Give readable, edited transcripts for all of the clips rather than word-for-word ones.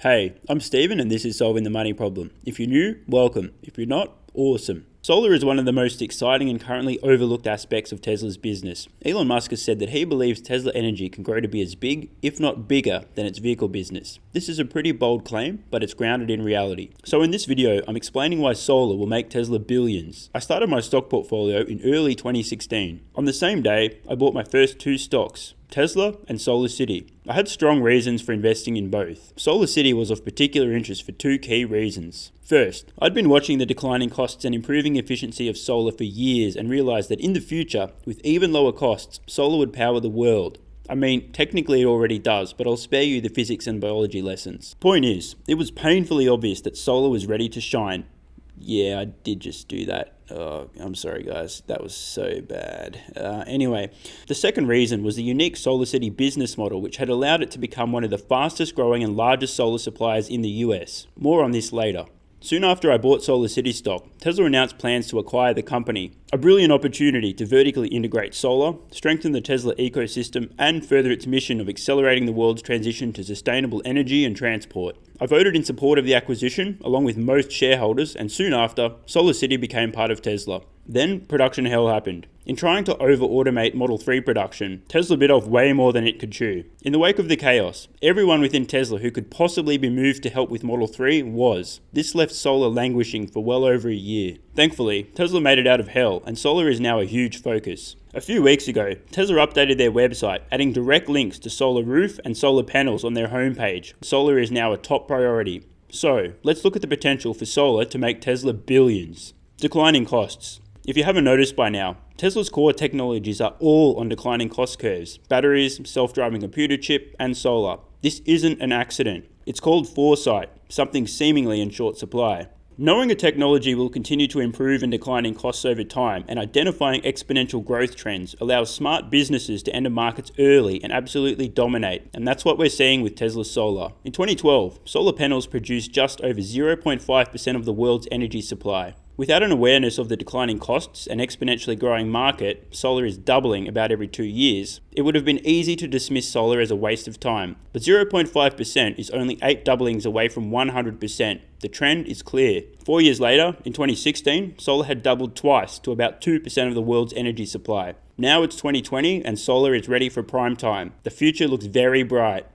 Hey, I'm Steven and this is Solving the Money Problem. If you're new, welcome. If you're not, awesome. Solar is one of the most exciting and currently overlooked aspects of Tesla's business. Elon Musk has said that he believes Tesla Energy can grow to be as big, if not bigger, than its vehicle business. This is a pretty bold claim, but it's grounded in reality. So in this video, I'm explaining why solar will make Tesla billions. I started my stock portfolio in early 2016. On the same day, I bought my first two stocks, Tesla and SolarCity. I had strong reasons for investing in both. SolarCity was of particular interest for two key reasons. First, I'd been watching the declining costs and improving efficiency of solar for years and realized that in the future, with even lower costs, solar would power the world. I mean, technically it already does, but I'll spare you the physics and biology lessons. Point is, it was painfully obvious that solar was ready to shine. Yeah, I did just do that. Oh, I'm sorry guys, that was so bad. Anyway, the second reason was the unique SolarCity business model, which had allowed it to become one of the fastest growing and largest solar suppliers in the US. More on this later. Soon after I bought SolarCity stock, Tesla announced plans to acquire the company. A brilliant opportunity to vertically integrate solar, strengthen the Tesla ecosystem, and further its mission of accelerating the world's transition to sustainable energy and transport. I voted in support of the acquisition, along with most shareholders, and soon after, SolarCity became part of Tesla. Then, production hell happened. In trying to over-automate Model 3 production, Tesla bit off way more than it could chew. In the wake of the chaos, everyone within Tesla who could possibly be moved to help with Model 3 was. This left solar languishing for well over a year. Thankfully, Tesla made it out of hell, and solar is now a huge focus. A few weeks ago, Tesla updated their website, adding direct links to solar roof and solar panels on their homepage. Solar is now a top priority. So, let's look at the potential for solar to make Tesla billions. Declining costs. If you haven't noticed by now, Tesla's core technologies are all on declining cost curves. Batteries, self-driving computer chip, and solar. This isn't an accident. It's called foresight, something seemingly in short supply. Knowing a technology will continue to improve and decline in costs over time and identifying exponential growth trends allows smart businesses to enter markets early and absolutely dominate. And that's what we're seeing with Tesla Solar. In 2012, solar panels produced just over 0.5% of the world's energy supply. Without an awareness of the declining costs and exponentially growing market, solar is doubling about every 2 years, it would have been easy to dismiss solar as a waste of time. But 0.5% is only 8 doublings away from 100%. The trend is clear. 4 years later, in 2016, solar had doubled twice to about 2% of the world's energy supply. Now it's 2020 and solar is ready for prime time. The future looks very bright.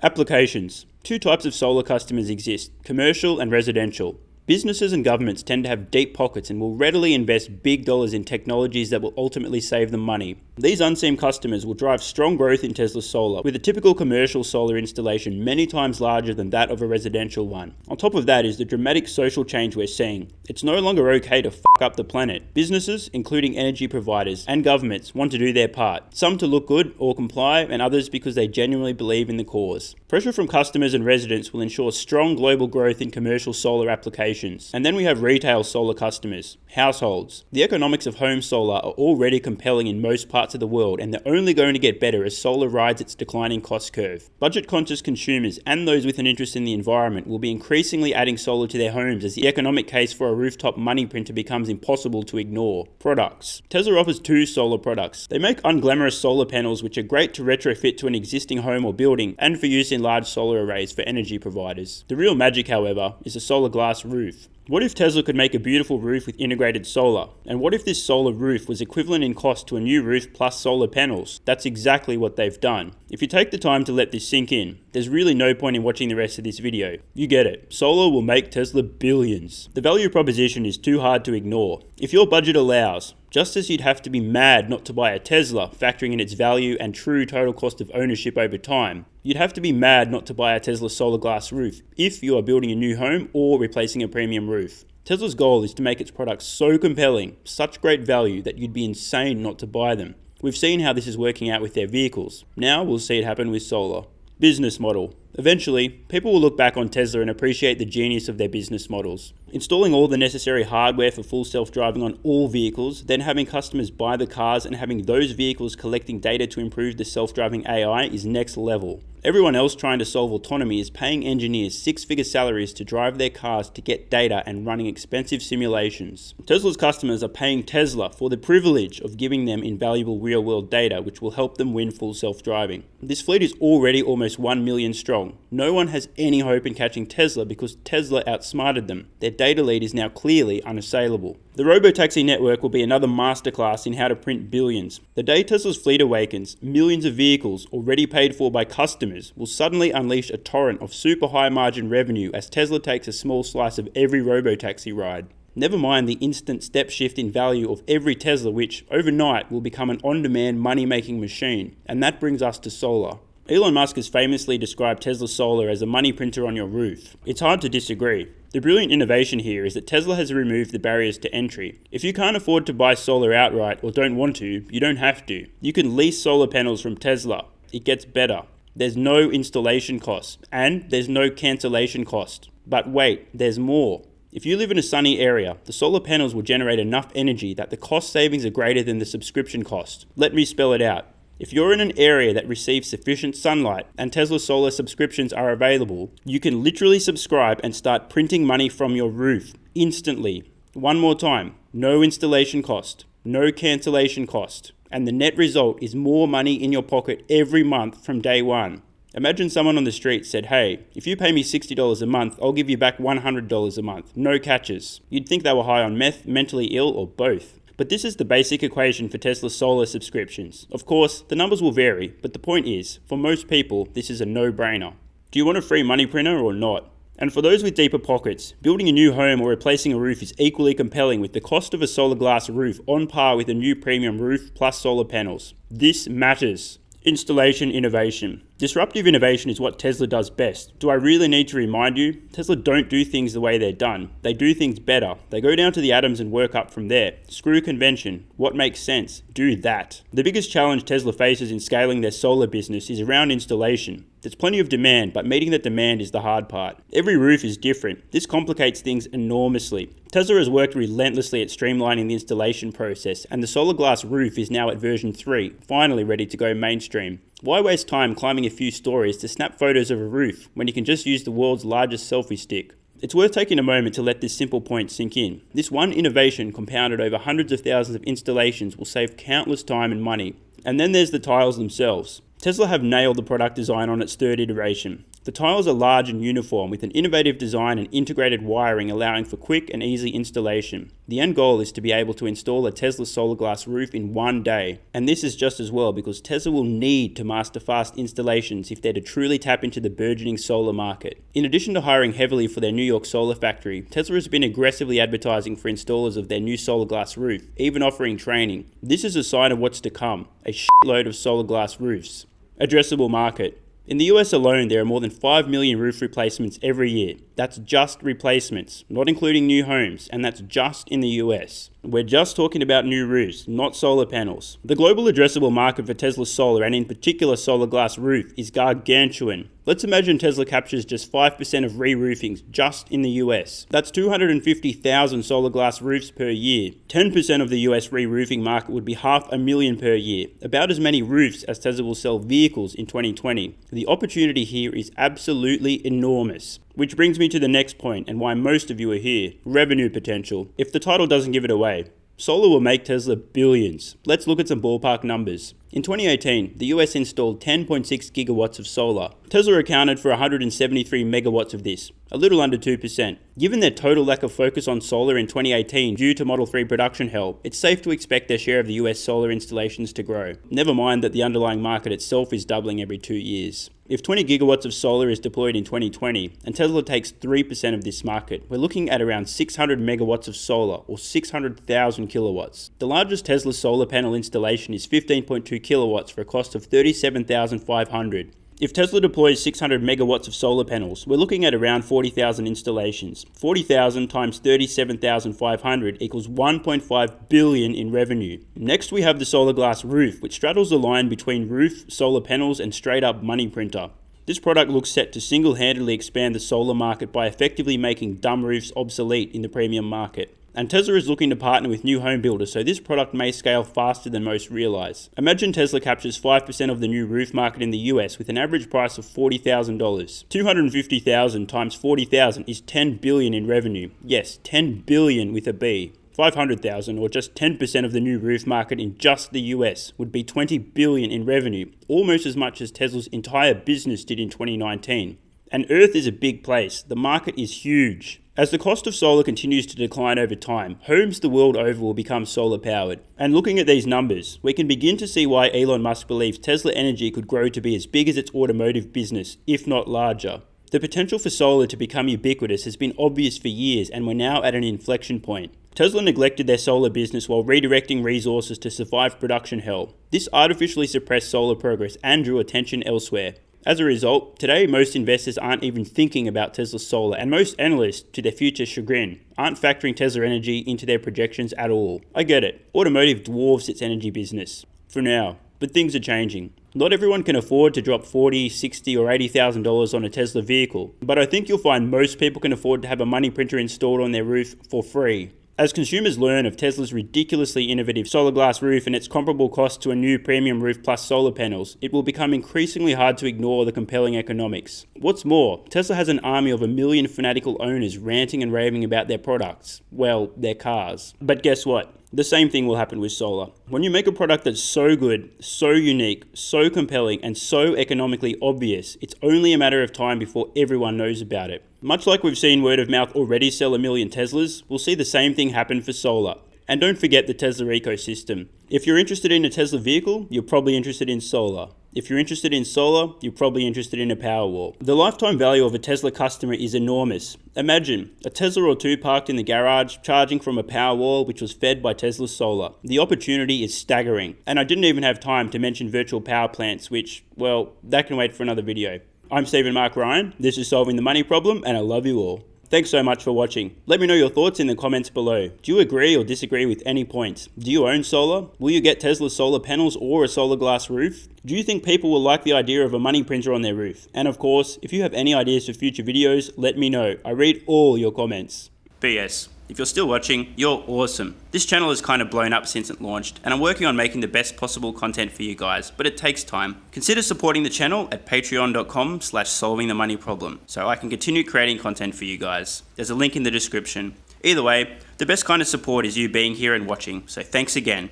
Applications. Two types of solar customers exist, commercial and residential. Businesses and governments tend to have deep pockets and will readily invest big dollars in technologies that will ultimately save them money. These unseen customers will drive strong growth in Tesla Solar, with a typical commercial solar installation many times larger than that of a residential one. On top of that is the dramatic social change we're seeing. It's no longer okay to fuck up the planet. Businesses, including energy providers and governments, want to do their part. Some to look good or comply, and others because they genuinely believe in the cause. Pressure from customers and residents will ensure strong global growth in commercial solar applications. And then we have retail solar customers, households. The economics of home solar are already compelling in most parts of the world, and they're only going to get better as solar rides its declining cost curve. Budget-conscious consumers and those with an interest in the environment will be increasingly adding solar to their homes as the economic case for a rooftop money printer becomes impossible to ignore. Products. Tesla offers two solar products. They make unglamorous solar panels which are great to retrofit to an existing home or building and for use in large solar arrays for energy providers. The real magic, however, is a Solarglass roof. What if Tesla could make a beautiful roof with integrated solar? And what if this solar roof was equivalent in cost to a new roof plus solar panels? That's exactly what they've done. If you take the time to let this sink in, there's really no point in watching the rest of this video. You get it. Solar will make Tesla billions. The value proposition is too hard to ignore. If your budget allows, just as you'd have to be mad not to buy a Tesla, factoring in its value and true total cost of ownership over time, you'd have to be mad not to buy a Tesla Solarglass roof if you are building a new home or replacing a premium roof. Tesla's goal is to make its products so compelling, such great value, that you'd be insane not to buy them. We've seen how this is working out with their vehicles. Now we'll see it happen with solar. Business model. Eventually, people will look back on Tesla and appreciate the genius of their business models. Installing all the necessary hardware for full self-driving on all vehicles, then having customers buy the cars and having those vehicles collecting data to improve the self-driving AI is next level. Everyone else trying to solve autonomy is paying engineers six-figure salaries to drive their cars to get data and running expensive simulations. Tesla's customers are paying Tesla for the privilege of giving them invaluable real-world data which will help them win full self-driving. This fleet is already almost 1 million strong, wrong. No one has any hope in catching Tesla because Tesla outsmarted them. Their data lead is now clearly unassailable. The robotaxi network will be another masterclass in how to print billions. The day Tesla's fleet awakens, millions of vehicles already paid for by customers will suddenly unleash a torrent of super high margin revenue as Tesla takes a small slice of every robotaxi ride. Never mind the instant step shift in value of every Tesla, which overnight will become an on-demand money-making machine. And that brings us to solar. Elon Musk has famously described Tesla Solar as a money printer on your roof. It's hard to disagree. The brilliant innovation here is that Tesla has removed the barriers to entry. If you can't afford to buy solar outright or don't want to, you don't have to. You can lease solar panels from Tesla. It gets better. There's no installation cost, and there's no cancellation cost. But wait, there's more. If you live in a sunny area, the solar panels will generate enough energy that the cost savings are greater than the subscription cost. Let me spell it out. If you're in an area that receives sufficient sunlight and Tesla solar subscriptions are available, you can literally subscribe and start printing money from your roof instantly. One more time, no installation cost, no cancellation cost, and the net result is more money in your pocket every month from day one. Imagine someone on the street said, hey, if you pay me $60 a month, I'll give you back $100 a month. No catches. You'd think they were high on meth, mentally ill, or both. But this is the basic equation for Tesla solar subscriptions. Of course, the numbers will vary, but the point is, for most people, this is a no-brainer. Do you want a free money printer or not? And for those with deeper pockets, building a new home or replacing a roof is equally compelling with the cost of a Solarglass roof on par with a new premium roof plus solar panels. This matters. Installation innovation. Disruptive innovation is what Tesla does best. Do I really need to remind you? Tesla don't do things the way they're done. They do things better. They go down to the atoms and work up from there. Screw convention. What makes sense? Do that. The biggest challenge Tesla faces in scaling their solar business is around installation. There's plenty of demand, but meeting that demand is the hard part. Every roof is different. This complicates things enormously. Tesla has worked relentlessly at streamlining the installation process, and the Solarglass roof is now at version 3, finally ready to go mainstream. Why waste time climbing a few stories to snap photos of a roof when you can just use the world's largest selfie stick? It's worth taking a moment to let this simple point sink in. This one innovation compounded over hundreds of thousands of installations will save countless time and money. And then there's the tiles themselves. Tesla have nailed the product design on its third iteration. The tiles are large and uniform with an innovative design and integrated wiring allowing for quick and easy installation. The end goal is to be able to install a Tesla Solarglass roof in one day. And this is just as well because Tesla will need to master fast installations if they're to truly tap into the burgeoning solar market. In addition to hiring heavily for their New York solar factory, Tesla has been aggressively advertising for installers of their new Solarglass roof, even offering training. This is a sign of what's to come, a shitload of Solarglass roofs. Addressable market. In the US alone, there are more than 5 million roof replacements every year. That's just replacements, not including new homes, and that's just in the US. We're just talking about new roofs, not solar panels. The global addressable market for Tesla solar, and in particular Solarglass roof, is gargantuan. Let's imagine Tesla captures just 5% of re-roofings just in the US. That's 250,000 Solarglass roofs per year. 10% of the US re-roofing market would be 500,000 per year, about as many roofs as Tesla will sell vehicles in 2020. The opportunity here is absolutely enormous. Which brings me to the next point and why most of you are here, revenue potential. If the title doesn't give it away, solar will make Tesla billions. Let's look at some ballpark numbers. In 2018, the US installed 10.6 gigawatts of solar. Tesla accounted for 173 megawatts of this, a little under 2%. Given their total lack of focus on solar in 2018 due to Model 3 production hell, it's safe to expect their share of the US solar installations to grow. Never mind that the underlying market itself is doubling every 2 years. If 20 gigawatts of solar is deployed in 2020 and Tesla takes 3% of this market, we're looking at around 600 megawatts of solar or 600,000 kilowatts. The largest Tesla solar panel installation is 15.2 kilowatts for a cost of $37,500. If Tesla deploys 600 megawatts of solar panels, we're looking at around 40,000 installations. 40,000 times 37,500 equals 1.5 billion in revenue. Next we have the Solarglass roof, which straddles the line between roof, solar panels, and straight up money printer. This product looks set to single-handedly expand the solar market by effectively making dumb roofs obsolete in the premium market. And Tesla is looking to partner with new home builders, so this product may scale faster than most realize. Imagine Tesla captures 5% of the new roof market in the US with an average price of $40,000. 250,000 times 40,000 is 10 billion in revenue. Yes, 10 billion with a B. 500,000, or just 10% of the new roof market in just the US, would be $20 billion in revenue, almost as much as Tesla's entire business did in 2019. And Earth is a big place. The market is huge. As the cost of solar continues to decline over time, homes the world over will become solar powered. And looking at these numbers, we can begin to see why Elon Musk believes Tesla Energy could grow to be as big as its automotive business, if not larger. The potential for solar to become ubiquitous has been obvious for years, and we're now at an inflection point. Tesla neglected their solar business while redirecting resources to survive production hell. This artificially suppressed solar progress and drew attention elsewhere. As a result, today most investors aren't even thinking about Tesla solar, and most analysts, to their future chagrin, aren't factoring Tesla Energy into their projections at all. I get it, automotive dwarfs its energy business. For now. But things are changing. Not everyone can afford to drop $40,000, $60,000 or $80,000 on a Tesla vehicle, but I think you'll find most people can afford to have a money printer installed on their roof for free. As consumers learn of Tesla's ridiculously innovative Solarglass roof and its comparable cost to a new premium roof plus solar panels, it will become increasingly hard to ignore the compelling economics. What's more, Tesla has an army of 1 million fanatical owners ranting and raving about their products. Well, their cars. But guess what? The same thing will happen with solar. When you make a product that's so good, so unique, so compelling, and so economically obvious, it's only a matter of time before everyone knows about it. Much like we've seen word of mouth already sell 1 million Teslas, we'll see the same thing happen for solar. And don't forget the Tesla ecosystem. If you're interested in a Tesla vehicle, you're probably interested in solar. If you're interested in solar, you're probably interested in a Powerwall. The lifetime value of a Tesla customer is enormous. Imagine a Tesla or two parked in the garage, charging from a Powerwall which was fed by Tesla solar. The opportunity is staggering. And I didn't even have time to mention virtual power plants, which, well, that can wait for another video. I'm Stephen Mark Ryan, this is Solving the Money Problem, and I love you all. Thanks so much for watching. Let me know your thoughts in the comments below. Do you agree or disagree with any points? Do you own solar? Will you get Tesla solar panels or a Solarglass roof? Do you think people will like the idea of a money printer on their roof? And of course, if you have any ideas for future videos, let me know. I read all your comments. P.S. If you're still watching, you're awesome. This channel has kind of blown up since it launched, and I'm working on making the best possible content for you guys, but it takes time. Consider supporting the channel at patreon.com/solvingthemoneyproblem so I can continue creating content for you guys. There's a link in the description. Either way, the best kind of support is you being here and watching, so thanks again.